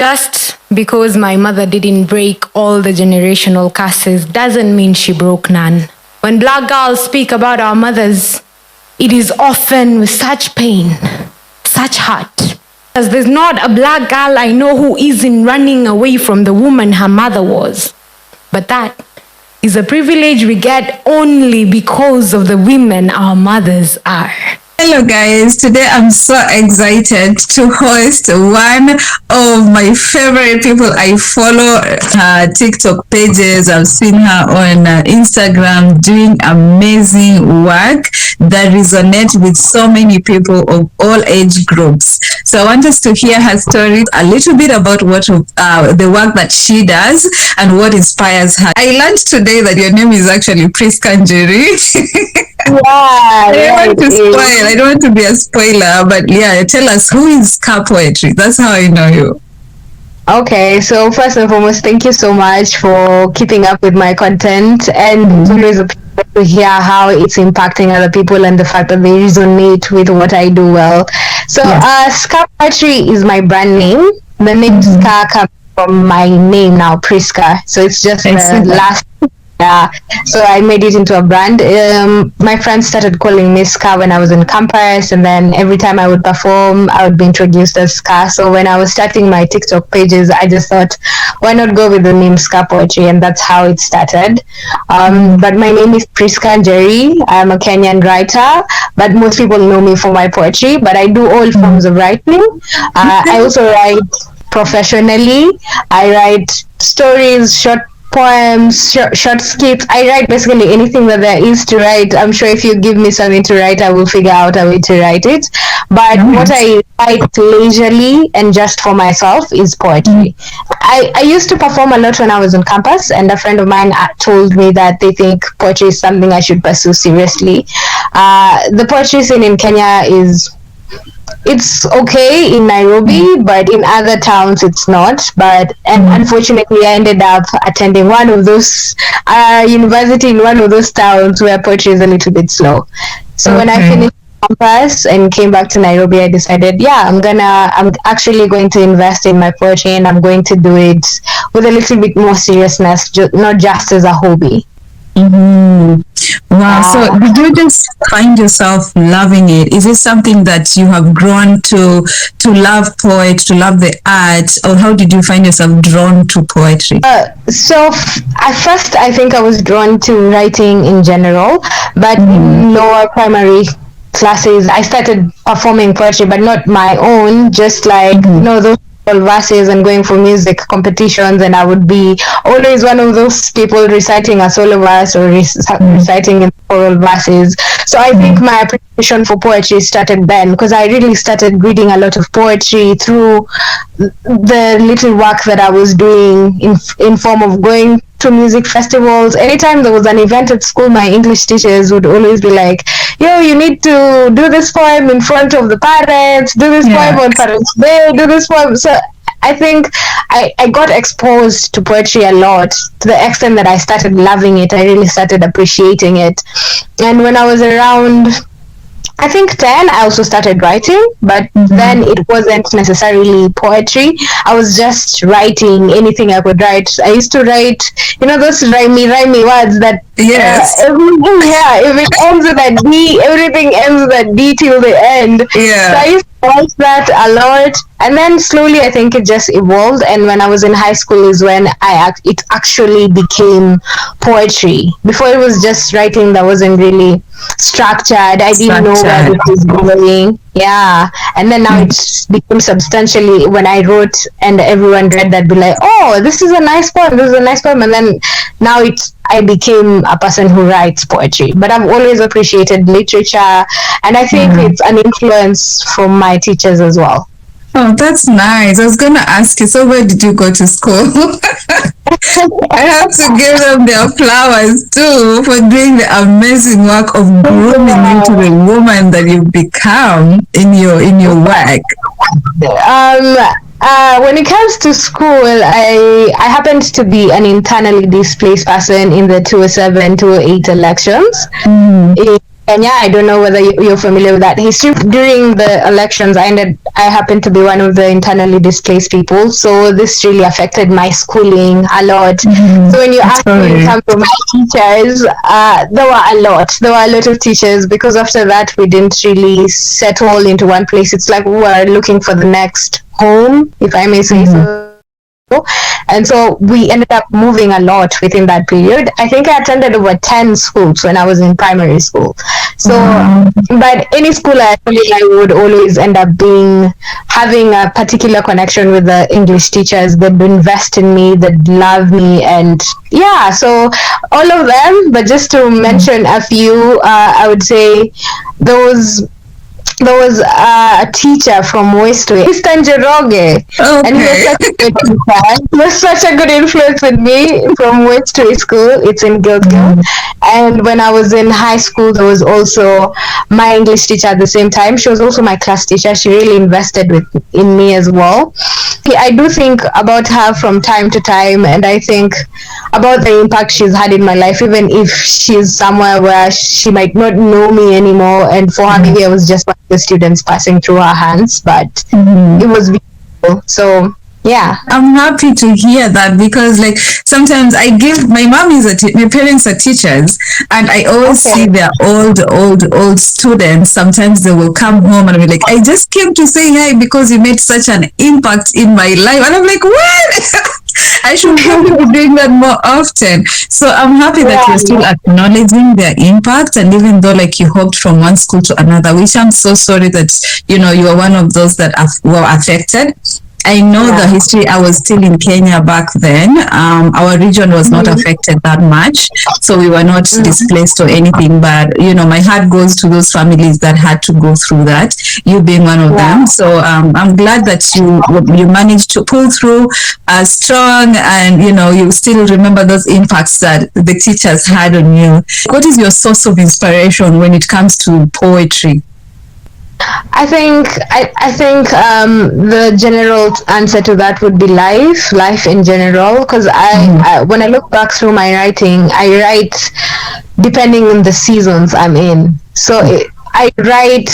Just because my mother didn't break all the generational curses doesn't mean she broke none. When black girls speak about our mothers, it is often with such pain, such hurt. As there's not a black girl I know who isn't running away from the woman her mother was. But that is a privilege we get only because of the women our mothers are. Hello guys, today I'm so excited to host one of my favorite people. I follow her TikTok pages. I've seen her on Instagram doing amazing work that resonate with so many people of all age groups. So I want us to hear her story, a little bit about what the work that she does and what inspires her. I learned today that your name is actually Priska Njeri. Yeah, I don't want to be a spoiler, but yeah, tell us, who is Ska Poetry? That's how I know you. Okay, so first and foremost, thank you so much for keeping up with my content, and it's always a pleasure to hear how it's impacting other people and the fact that they resonate with what I do well. So, Ska Poetry is my brand name. The name Ska comes from my name now, Priska. So it's just the last. Yeah, so I made it into a brand. My friends started calling me Ska when I was in campus, and then every time I would perform, I would be introduced as Ska. So when I was starting my TikTok pages, I just thought, why not go with the name Ska Poetry? And that's how it started. But my name is Priska Njeri. I'm a Kenyan writer, but most people know me for my poetry, but I do all forms of writing. I also write professionally. I write stories, short poems, short skits. I write basically anything that there is to write. I'm sure if you give me something to write, I will figure out a way to write it. But what I write leisurely and just for myself is poetry. I used to perform a lot when I was on campus, and a friend of mine told me that they think poetry is something I should pursue seriously. The poetry scene in Kenya it's okay in Nairobi, but in other towns it's not. But unfortunately, I ended up attending one of those university in one of those towns where poetry is a little bit slow. So when I finished campus and came back to Nairobi, I decided, I'm actually going to invest in my poetry, and I'm going to do it with a little bit more seriousness, not just as a hobby. Wow. So did you just find yourself loving it? Is it something that you have grown to love poetry, to love the art, or how did you find yourself drawn to poetry? So at first I think I was drawn to writing in general, but in lower primary classes I started performing poetry, but not my own, just like those verses and going for music competitions, and I would be always one of those people reciting a solo verse or reciting in choral verses. So I think my appreciation for poetry started then, because I really started reading a lot of poetry through the little work that I was doing in form of going to music festivals. Anytime there was an event at school, my English teachers would always be like, you need to do this poem in front of the parents, do this poem on Parents' Day, do this poem. So I think I got exposed to poetry a lot, to the extent that I started loving it. I really started appreciating it. And when I was around, I think 10, I also started writing, but then it wasn't necessarily poetry. I was just writing anything I could write. I used to write, those rhymey words that, if it ends with a D, everything ends with a D till the end. Yeah. So I used to write that a lot, and then slowly I think it just evolved, and when I was in high school is when it actually became poetry. Before it was just writing that wasn't really structured. I didn't know where it was going. Yeah, and then now it's become substantially, when I wrote and everyone read that, be like, oh, this is a nice poem, and then now I became a person who writes poetry. But I've always appreciated literature, and I think it's an influence from my teachers as well. Oh, that's nice. I was going to ask you, so where did you go to school? I have to give them their flowers too for doing the amazing work of grooming into the woman that you've become in your work. When it comes to school, I happened to be an internally displaced person in the 2007-2008 elections. Kenya. I don't know whether you're familiar with that history. During the elections, I happened to be one of the internally displaced people, so this really affected my schooling a lot. So when you ask me in terms of my teachers, there were a lot. There were a lot of teachers, because after that we didn't really settle into one place. It's like we were looking for the next home, if I may say so. And so we ended up moving a lot within that period. I think I attended over 10 schools when I was in primary school. So, but any school I would always end up having a particular connection with the English teachers that invest in me, that love me, and yeah, so all of them. But just to mention a few, I would say there was a teacher from Westway, Mr. Njoroge, and he was such a good teacher. He was such a good influence with me from Westway School. It's in Gilgil. And when I was in high school, there was also my English teacher at the same time. She was also my class teacher. She really invested in me as well. I do think about her from time to time, and I think about the impact she's had in my life, even if she's somewhere where she might not know me anymore. And for her, maybe I was just one of the students passing through her hands, but it was beautiful. So yeah, I'm happy to hear that, because like sometimes my mom is my parents are teachers, and I always see their old students. Sometimes they will come home and be like, I just came to say hi because you made such an impact in my life, and I'm like, what? I should probably be doing that more often. So I'm happy that you're still acknowledging their impact, and even though like you hopped from one school to another, which I'm so sorry that you are one of those that were affected. I know the history. I was still in Kenya back then. Our region was not affected that much, so we were not displaced or anything. But my heart goes to those families that had to go through that. You being one of them, so I'm glad that you managed to pull through strong, and you still remember those impacts that the teachers had on you. What is your source of inspiration when it comes to poetry? I think the general answer to that would be life in general, because I when I look back through my writing, I write depending on the seasons I'm in. So I write,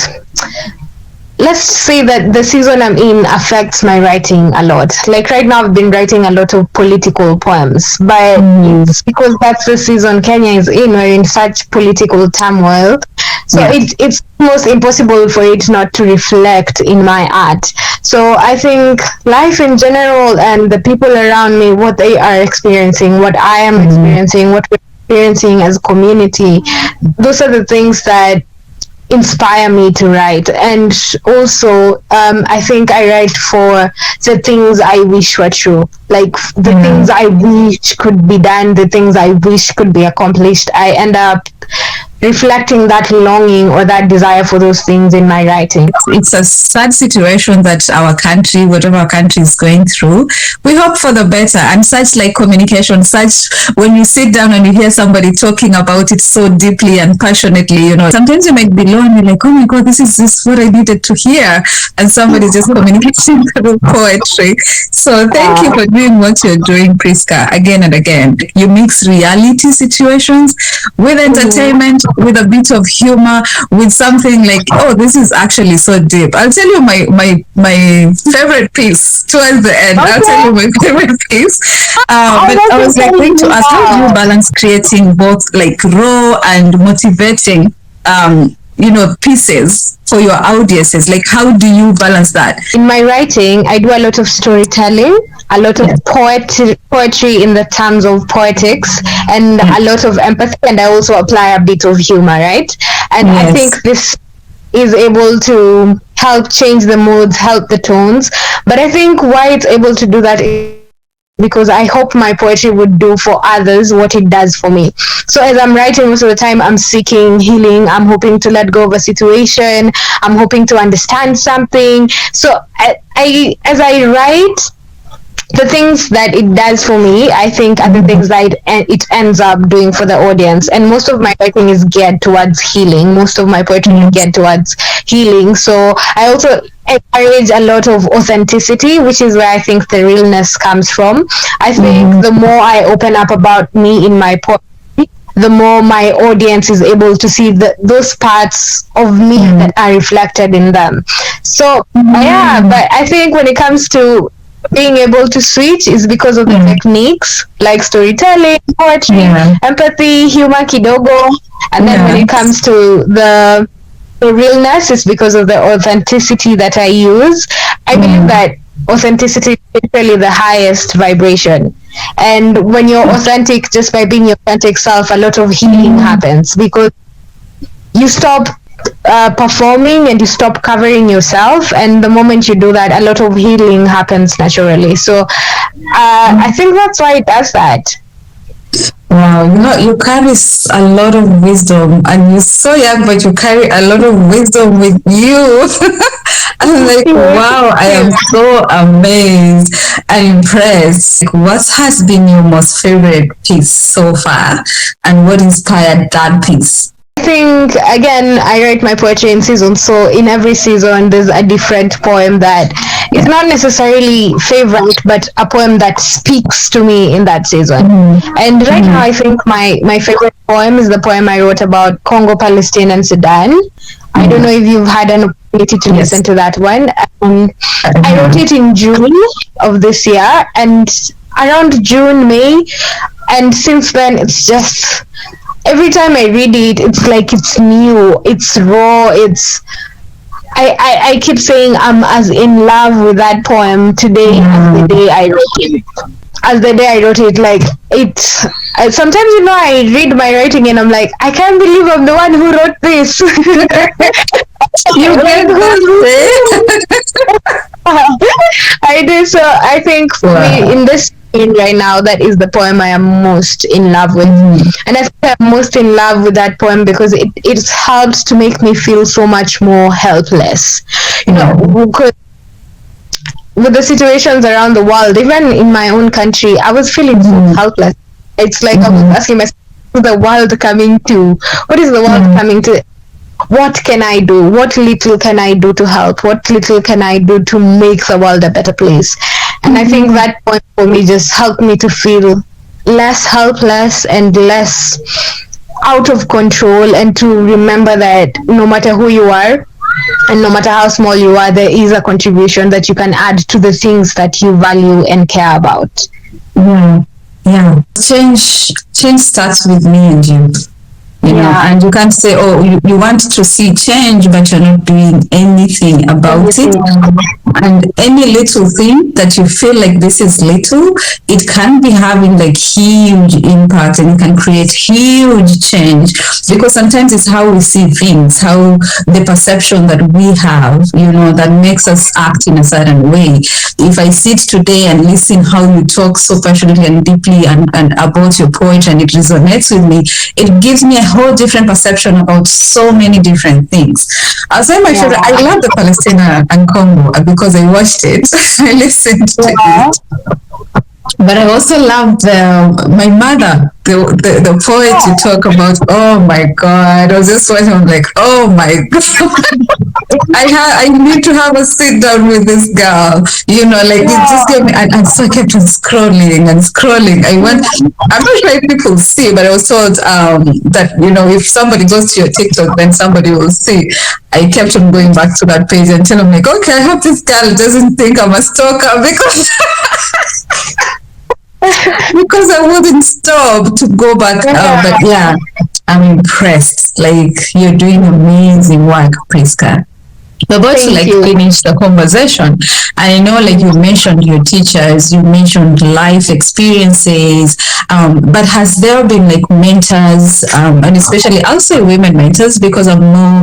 let's say that the season I'm in affects my writing a lot. Like right now I've been writing a lot of political poems, but it's because that's the season Kenya is in. We're in such political turmoil. So it's almost impossible for it not to reflect in my art. So I think life in general and the people around me, what they are experiencing, what I am experiencing, what we're experiencing as a community, those are the things that inspire me to write. And also I think I write for the things I wish were true, like the things I wish could be done, the things I wish could be accomplished. I end up reflecting that longing or that desire for those things in my writing. It's a sad situation that our country, whatever our country is going through, we hope for the better. And such like communication, such when you sit down and you hear somebody talking about it so deeply and passionately, sometimes you might be low and you're like, oh my God, this is what I needed to hear. And somebody's just communicating through poetry. So thank you for doing what you're doing, Priska, again and again. You mix reality situations with entertainment, with a bit of humor, with something like, oh, this is actually so deep. I'll tell you my favorite piece towards the end. I'll tell you my favorite piece. But I was like going to ask, how do you balance creating both like raw and motivating pieces for your audiences? Like, how do you balance that? In my writing, I do a lot of storytelling, a lot of poetry in the terms of poetics, and a lot of empathy, and I also apply a bit of humor, right? And I think this is able to help change the moods, help the tones. But I think why it's able to do that is because I hope my poetry would do for others what it does for me. So as I'm writing, most of the time I'm seeking healing. I'm hoping to let go of a situation. I'm hoping to understand something. So as I write, the things that it does for me, I think, are the things that it ends up doing for the audience. And most of my writing is geared towards healing. Most of my poetry is geared towards healing. So I also encourage a lot of authenticity, which is where I think the realness comes from. I think the more I open up about me in my poetry, the more my audience is able to see those parts of me that are reflected in them. So yeah, but I think when it comes to being able to switch is because of the techniques like storytelling, poetry, empathy, humor kidogo, and then when it comes to the realness, it's because of the authenticity that I use. I believe that authenticity is literally the highest vibration, and when you're authentic, just by being your authentic self, a lot of healing happens, because you stop performing and you stop covering yourself, and the moment you do that, a lot of healing happens naturally. So I think that's why it does that. Wow, you carry a lot of wisdom, and you're so young, but you carry a lot of wisdom with you. I'm like, wow, I am so amazed and impressed. What has been your most favorite piece so far, and what inspired that piece? I think, again, I write my poetry in seasons, so in every season there's a different poem that is not necessarily favorite, but a poem that speaks to me in that season. And right now I think my favorite poem is the poem I wrote about Congo, Palestine, and Sudan. I don't know if you've had an opportunity to listen to that one. I wrote it in June of this year, and around June, May, and since then it's just, every time I read it, it's like it's new, it's raw, I keep saying I'm as in love with that poem today as the day I wrote it. Like, sometimes, I read my writing and I'm like, I can't believe I'm the one who wrote this. You get I do. So I think for me, in this right now, that is the poem I am most in love with. And I think I'm most in love with that poem because it's helped to make me feel so much more helpless. Because with the situations around the world, even in my own country, I was feeling so helpless. It's like I was asking myself, what is the world coming to? What can I do? What little can I do to help? What little can I do to make the world a better place? And I think that point for me just helped me to feel less helpless and less out of control, and to remember that no matter who you are and no matter how small you are, there is a contribution that you can add to the things that you value and care about. Yeah. Change starts with me and you. And you can't say, oh, you want to see change, but you're not doing anything about it. And any little thing that you feel like this is little, it can be having like huge impact, and it can create huge change, because sometimes it's how we see things, how the perception that we have, that makes us act in a certain way. If I sit today and listen how you talk so passionately and deeply and about your poetry, and it resonates with me, it gives me a whole different perception about so many different things. I'll say my favorite, I love the Palestine and Congo because I watched it. I listened to it. But I also loved my mother, the poet you talk about. Oh my God. I was just watching, I'm like, oh my God. I need to have a sit down with this girl. It just gave me, and so I kept on scrolling. I'm not sure if people see, but I was told that, if somebody goes to your TikTok, then somebody will see. I kept on going back to that page until I'm like, okay, I hope this girl doesn't think I'm a stalker, because I wouldn't stop to go back. But yeah, I'm impressed. Like, you're doing amazing work, Priska. We're about to finish the conversation. I know, like, you mentioned your teachers, you mentioned life experiences, but has there been like mentors, and especially I'll say women mentors, because I know,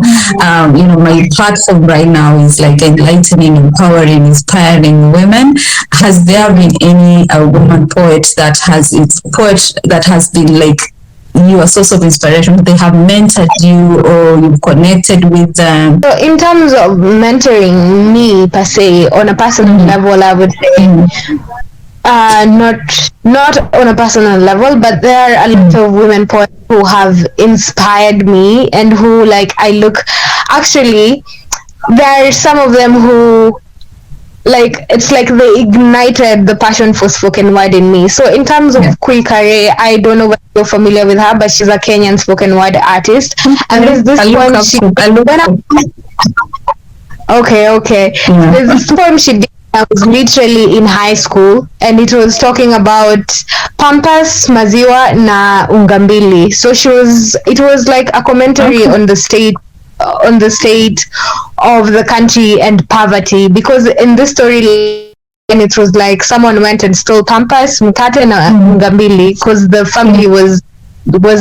my platform right now is like enlightening, empowering, inspiring women. Has there been any woman poet that has been like you a source of inspiration? They have mentored you, or you've connected with them? So in terms of mentoring me per se, on a personal level, I would say not on a personal level, but there are a lot of women poets who have inspired me, and who, like, actually there are some of them who like it's like they ignited the passion for spoken word in me. So in terms of Kui Kare, I don't know whether you're familiar with her, but she's a Kenyan spoken word artist. And there's this poem okay. There's this poem she did. I was literally in high school, and it was talking about pampas, maziwa na ungambili. So it was like a commentary on the state of the country and poverty, because in this story, and it was like someone went and stole pampas, mkate na ungambili, because the family was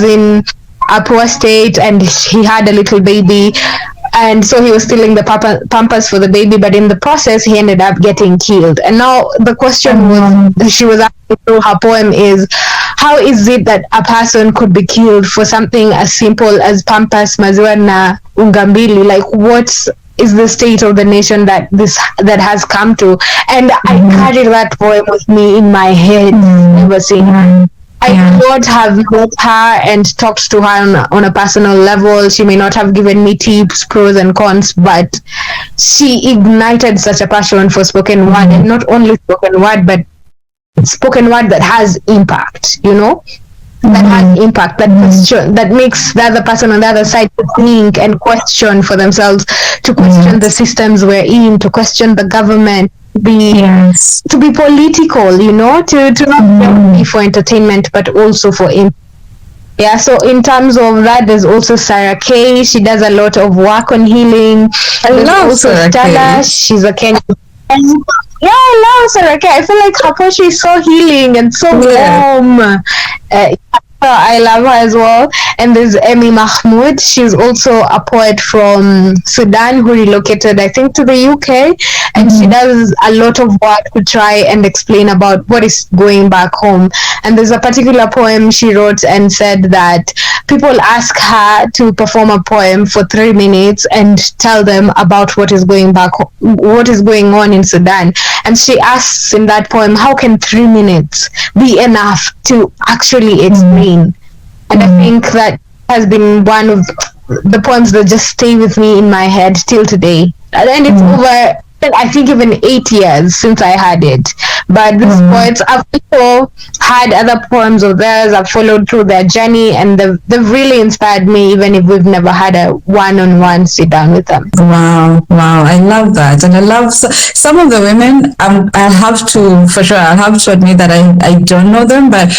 in a poor state and he had a little baby, and so he was stealing the pampers for the baby, but in the process he ended up getting killed. And now the question she was asking through her poem is, how is it that a person could be killed for something as simple as pampas, maziwa na ungambili? Like, what is the state of the nation that has come to? And I carry that poem with me in my head ever since. I may not have met her and talked to her on a personal level. She may not have given me tips, pros and cons, but she ignited such a passion for spoken word, and not only spoken word, but spoken word that has impact, that has impact, that makes the other person on the other side to think and question for themselves, to question the systems we're in, to question the government, to be political, to not be for entertainment, but also for impact. Yeah, so in terms of that, there's also Sarah Kay. She does a lot of work on healing. I love Sarah Kay. She's a Kenyan. Yeah, I love Sarah Kay. I feel like her poetry is so healing and so warm. I love her as well. And there's Emmy Mahmoud. She's also a poet from Sudan who relocated, I think, to the UK. And she does a lot of work to try and explain about what is going back home. And there's a particular poem she wrote and said that people ask her to perform a poem for 3 minutes and tell them about what is going on in Sudan. And she asks in that poem, how can 3 minutes be enough to actually explain? And I think that has been one of the poems that just stay with me in my head till today. And it's over, I think, even 8 years since I had it. But these poets, I've also had other poems of theirs. I've followed through their journey, and they've really inspired me, even if we've never had a one-on-one sit down with them. Wow, I love that. And I love some of the women. I have to admit that I don't know them, but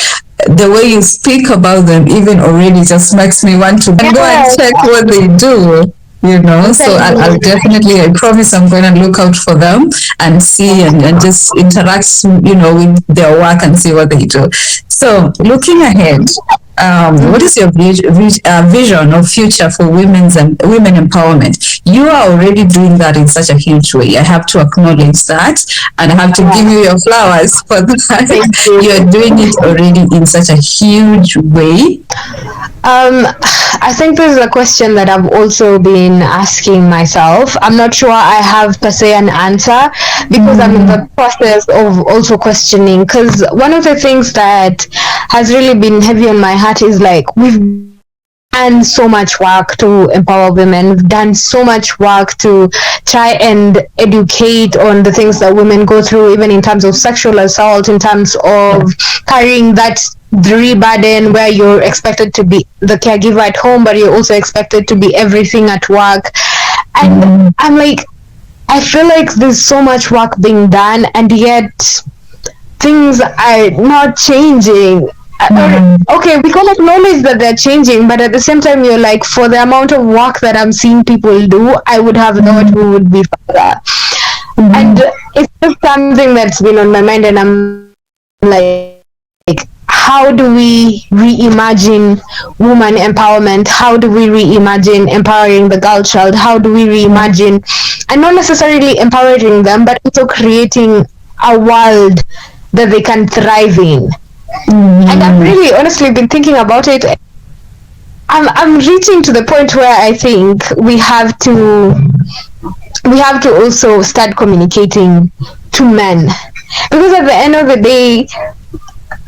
the way you speak about them even already just makes me want to go and check what they do. So I'll definitely, I promise I'm going to look out for them and see and just interact, with their work and see what they do. So looking ahead, what is your vision of future for women empowerment? You are already doing that in such a huge way. I have to acknowledge that, and I have to give you your flowers for that. You are doing it already in such a huge way. I think this is a question that I've also been asking myself. I'm not sure I have per se an answer, because I'm in the process of also questioning, because one of the things that has really been heavy on my heart is like, we've done so much work to empower women. We've done so much work to try and educate on the things that women go through, even in terms of sexual assault, in terms of carrying that burden where you're expected to be the caregiver at home, but you're also expected to be everything at work. And I'm like, I feel like there's so much work being done, and yet things are not changing. Okay, we can acknowledge that they're changing, but at the same time, you're like, for the amount of work that I'm seeing people do, I would have thought we would be further. And it's just something that's been on my mind, and I'm like, how do we reimagine woman empowerment? How do we reimagine empowering the girl child? How do we reimagine, and not necessarily empowering them, but also creating a world that they can thrive in? And I've really honestly been thinking about it. I'm reaching to the point where I think we have to also start communicating to men, because at the end of the day,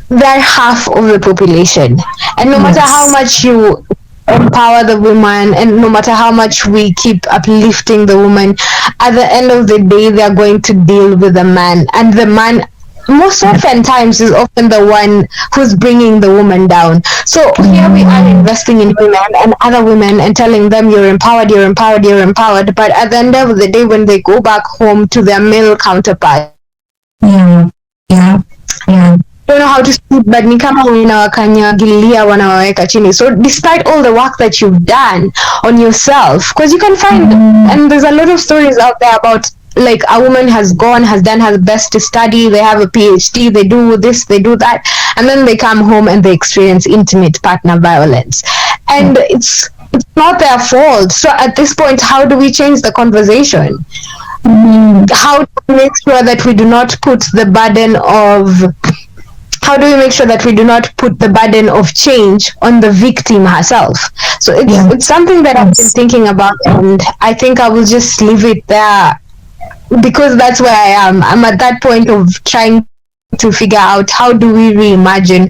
they're half of the population, and no matter how much you empower the woman, and no matter how much we keep uplifting the woman, at the end of the day, they are going to deal with the man, and the man most often times is often the one who's bringing the woman down. So here we are investing in women and other women and telling them you're empowered, you're empowered, you're empowered. But at the end of the day, when they go back home to their male counterpart, don't know how to speak, but ni kama wanawakanyagilia, wanawaweka chini. So despite all the work that you've done on yourself, because you can find, and there's a lot of stories out there about, like, a woman has done her best to study, they have a PhD, they do this, they do that, and then they come home and they experience intimate partner violence. And it's not their fault. So at this point, how do we change the conversation? How do we make sure that we do not put the burden of change on the victim herself? So it's something that I've been thinking about, and I think I will just leave it there, because that's where I am. I'm at that point of trying to figure out, how do we reimagine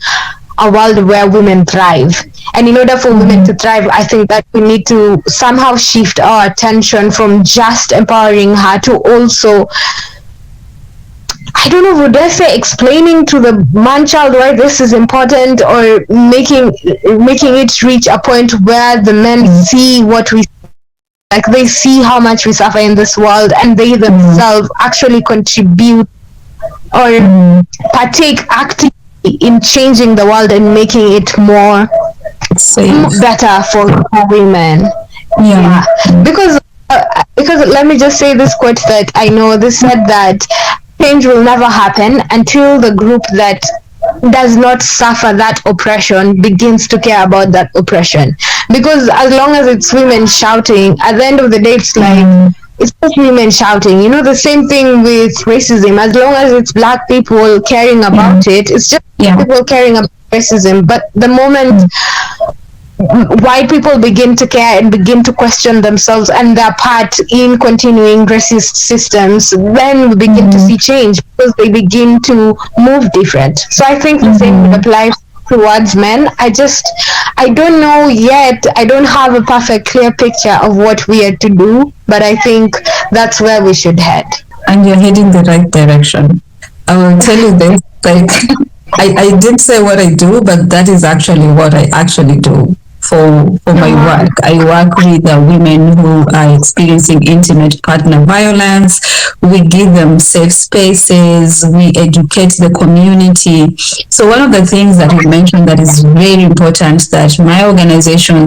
a world where women thrive? And in order for women to thrive, I think that we need to somehow shift our attention from just empowering her to also, I don't know, would I say explaining to the man child why this is important, or making it reach a point where the men see what we, like, they see how much we suffer in this world, and they themselves actually contribute or partake actively in changing the world and making it more better for women. Because let me just say this quote that I know. This said that change will never happen until the group that does not suffer that oppression begins to care about that oppression. Because as long as it's women shouting, at the end of the day, it's like, it's just women shouting. You know, the same thing with racism. As long as it's black people caring about it, it's just people caring about racism. But the moment white people begin to care and begin to question themselves and their part in continuing racist systems, then we begin to see change, because they begin to move different. So I think the same would apply towards men. I don't know yet. I don't have a perfect clear picture of what we are to do, but I think that's where we should head. And you're heading the right direction. I will tell you this, like, I did say what I do, but that is actually what I actually do. For my work, I work with women who are experiencing intimate partner violence. We give them safe spaces. We educate the community. So one of the things that you mentioned that is very important that my organization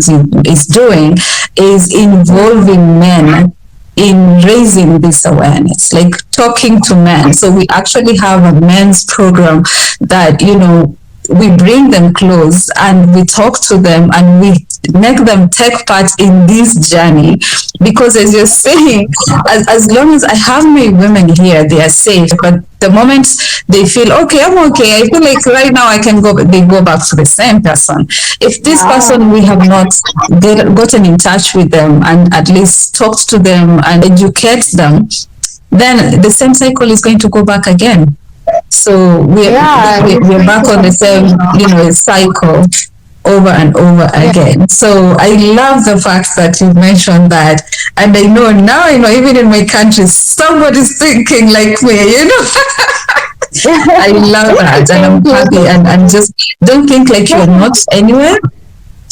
is doing is involving men in raising this awareness, like talking to men. So we actually have a men's program that, you know, we bring them close and we talk to them and we make them take part in this journey. Because as you're saying, as long as I have my women here, they are safe. But the moment they feel, okay, I'm okay, I feel like right now I can go, they go back to the same person. If this person, we have not gotten in touch with them and at least talked to them and educate them, then the same cycle is going to go back again. So we're back on the same, cycle over and over again. So I love the fact that you mentioned that, and I know now, even in my country, somebody's thinking like me, I love that, and I'm happy, and just don't think like you're not anywhere.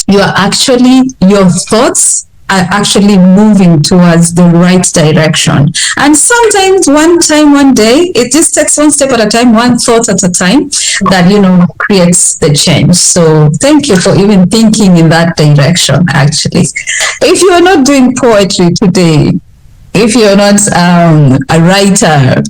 You are actually, your thoughts are actually moving towards the right direction. And sometimes one day, it just takes one step at a time, one thought at a time, that, creates the change. So thank you for even thinking in that direction, actually. If you are not doing poetry today, if you're not a writer,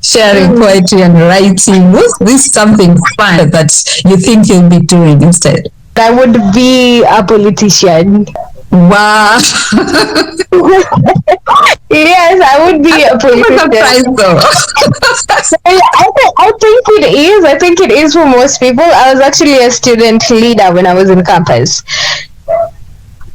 sharing poetry and writing, what's this something fun that you think you'll be doing instead? I would be a politician. Wow. Yes, I would be a politician. I think it is for most people. I was actually a student leader when I was in campus.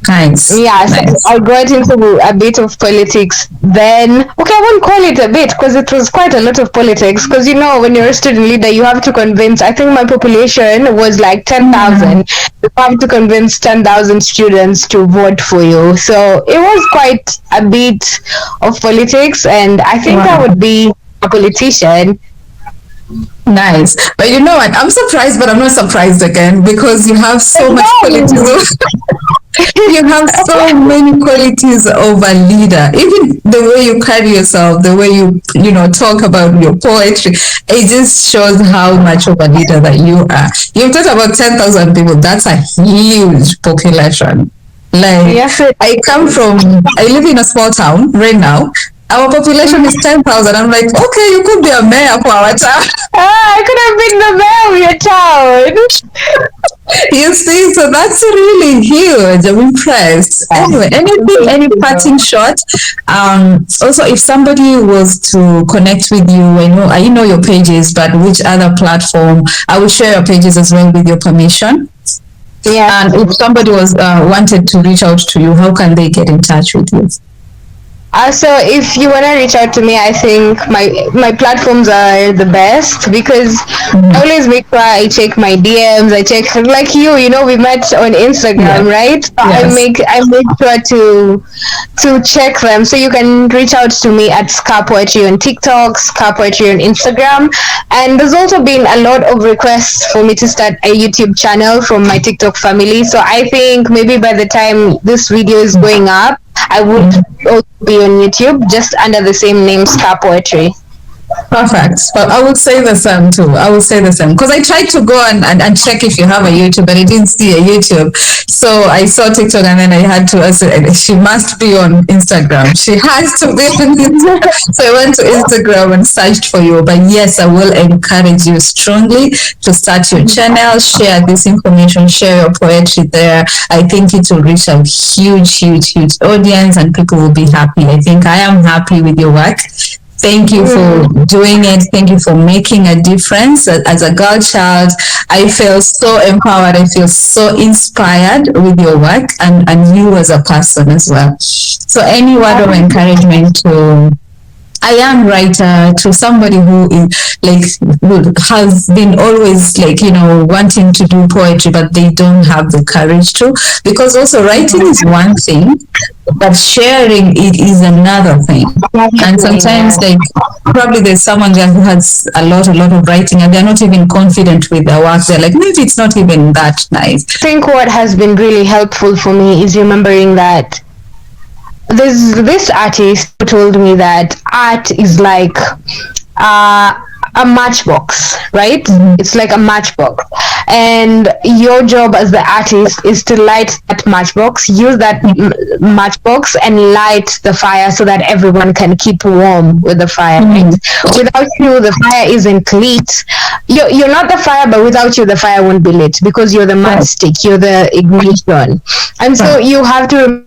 Nice. Yeah, so Nice. I got into a bit of politics then. Okay, I won't call it a bit because it was quite a lot of politics. Because when you're a student leader, you have to convince. I think my population was like 10,000. You have to convince 10,000 students to vote for you. So it was quite a bit of politics, and I think I would be a politician. Nice. But you know what? I'm surprised, but I'm not surprised again because you have so much qualities. You have so many qualities of a leader. Even the way you carry yourself, the way you talk about your poetry, it just shows how much of a leader that you are. You've talked about 10,000 people. That's a huge population. Like, Yes. I live in a small town right now. Our population is 10,000. I'm like, okay, you could be a mayor for our town. I could have been the mayor of your town. You see, so that's really huge. I'm impressed. Anyway, any parting shot? Also, if somebody was to connect with you, I know your pages, but which other platform? I will share your pages as well with your permission. Yeah. And if somebody was wanted to reach out to you, how can they get in touch with you? So if you want to reach out to me, I think my platforms are the best because I always make sure I check my DMs. I check like we met on Instagram, right? So Yes. I make sure to check them. So you can reach out to me at Ska Poetry on TikTok, Ska Poetry on Instagram, and there's also been a lot of requests for me to start a YouTube channel from my TikTok family. So I think maybe by the time this video is going up, I would also be on YouTube just under the same name, Ska Poetry. Perfect. But I would say the same too. I would say the same because I tried to go and check if you have a YouTube, but I didn't see a YouTube. So I saw TikTok and then I had to say she must be on Instagram. She has to be on Instagram. So I went to Instagram and searched for you. But yes, I will encourage you strongly to start your channel, share this information, share your poetry there. I think it will reach a huge, huge, huge audience and people will be happy. I think I am happy with your work. Thank you for doing it. Thank you for making a difference. As a girl child, I feel so empowered. I feel so inspired with your work and you as a person as well. So any word of encouragement to a young writer, to somebody who is who has been always wanting to do poetry, but they don't have the courage to, because also writing is one thing, but sharing it is another thing. And sometimes probably there's someone there who has a lot of writing and they're not even confident with their work. They're like, maybe it's not even that nice. I think what has been really helpful for me is remembering that there's this artist who told me that art is like a matchbox, right? It's like a matchbox, and your job as the artist is to light that matchbox, use that matchbox and light the fire so that everyone can keep warm with the fire, right? Without you, the fire isn't lit. You're not the fire, but without you, the fire won't be lit because you're the matchstick, you're the ignition. And so you have to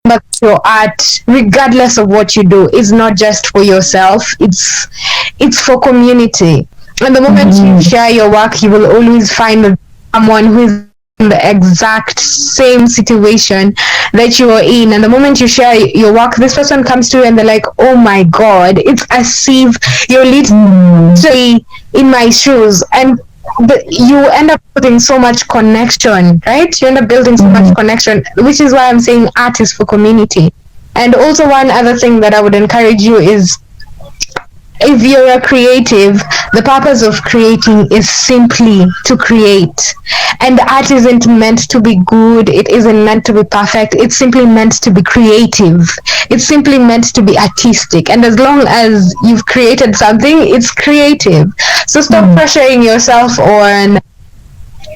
but your art, regardless of what you do, is not just for yourself, it's for community. And the moment you share your work, you will always find someone who is in the exact same situation that you are in. And the moment you share your work, this person comes to you and they're like, oh my god, it's as if you're literally in my shoes. And you end up putting so much connection, right? You end up building so much connection, which is why I'm saying art is for community. And also one other thing that I would encourage you is, if you're a creative, the purpose of creating is simply to create. And art isn't meant to be good, it isn't meant to be perfect, it's simply meant to be creative. It's simply meant to be artistic. And as long as you've created something, it's creative. So stop pressuring yourself on,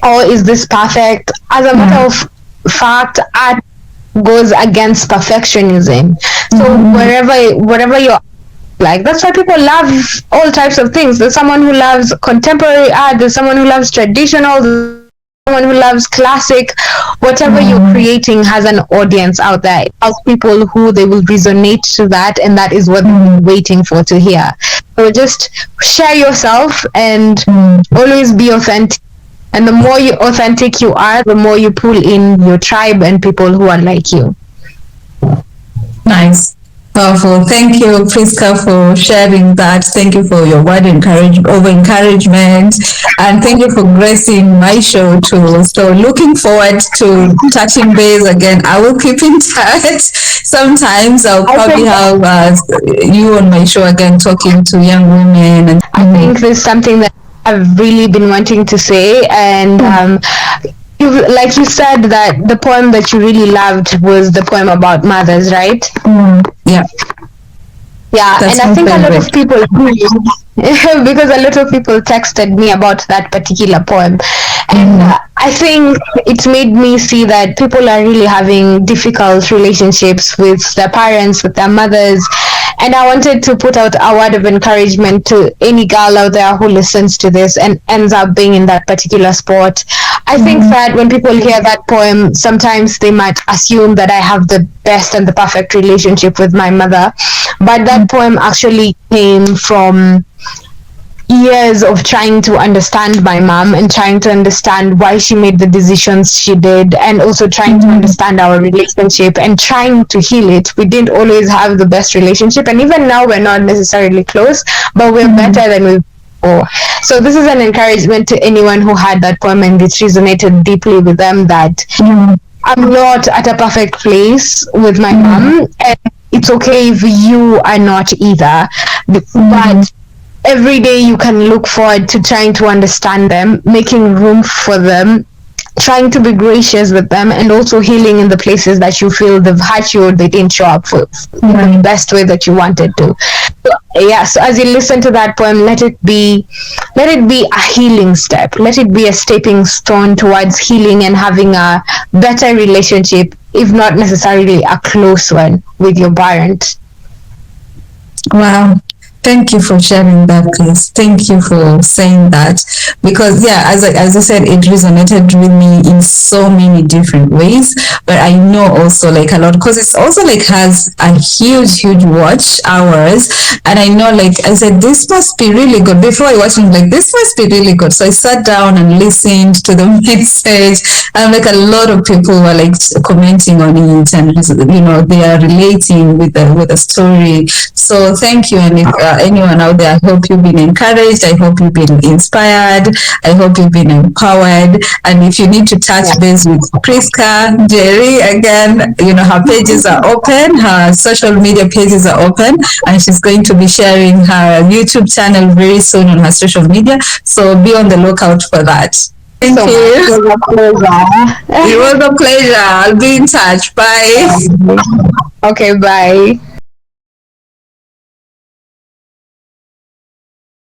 oh, is this perfect? As a matter of fact, art goes against perfectionism. So wherever you're like, that's why people love all types of things. There's someone who loves contemporary art, there's someone who loves traditional, there's someone who loves classic. Whatever you're creating has an audience out there. It has people who they will resonate to that, and that is what they're waiting for to hear. So just share yourself and always be authentic. And the more you authentic you are, the more you pull in your tribe and people who are like you. Nice. Powerful. Thank you, Priska, for sharing that. Thank you for your word of encouragement, and thank you for gracing my show too. So looking forward to touching base again. I will keep in touch. Sometimes I'll probably have you on my show again, talking to young women. And I think there's something that I've really been wanting to say, and like you said, that the poem that you really loved was the poem about mothers, right? Yeah. Yeah, That's and I think my a lot of favorite. people because a lot of people texted me about that particular poem, and I think it made me see that people are really having difficult relationships with their parents, with their mothers. And I wanted to put out a word of encouragement to any girl out there who listens to this and ends up being in that particular spot. I think that when people hear that poem, sometimes they might assume that I have the best and the perfect relationship with my mother. But that poem actually came from years of trying to understand my mom and trying to understand why she made the decisions she did, and also trying to understand our relationship and trying to heal it. We didn't always have the best relationship, and even now we're not necessarily close, but we're better than we were. So this is an encouragement to anyone who had that poem and it resonated deeply with them, that I'm not at a perfect place with my mom, and it's okay if you are not either. But every day you can look forward to trying to understand them, making room for them, trying to be gracious with them, and also healing in the places that you feel they've hurt you or they didn't show up for in the best way that you wanted to. So, yeah, so as you listen to that poem, let it be a healing step. Let it be a stepping stone towards healing and having a better relationship, if not necessarily a close one, with your parent. Wow. Thank you for sharing that, Chris. Thank you for saying that, because as I said, it resonated with me in so many different ways. But I know also like a lot, because it's also like has a huge watch hours, and I know like I said, this must be really good. Before I watched it, like this must be really good. So I sat down and listened to the message, and like a lot of people were like commenting on it, and they are relating with the story. So thank you. And if anyone out there, I hope you've been encouraged. I hope you've been inspired. I hope you've been empowered. And if you need to touch base with Priska Njeri, again, her pages are open. Her social media pages are open, and she's going to be sharing her YouTube channel very soon on her social media. So be on the lookout for that. Thank you. It was a pleasure. It was a pleasure. I'll be in touch. Bye. Okay, bye.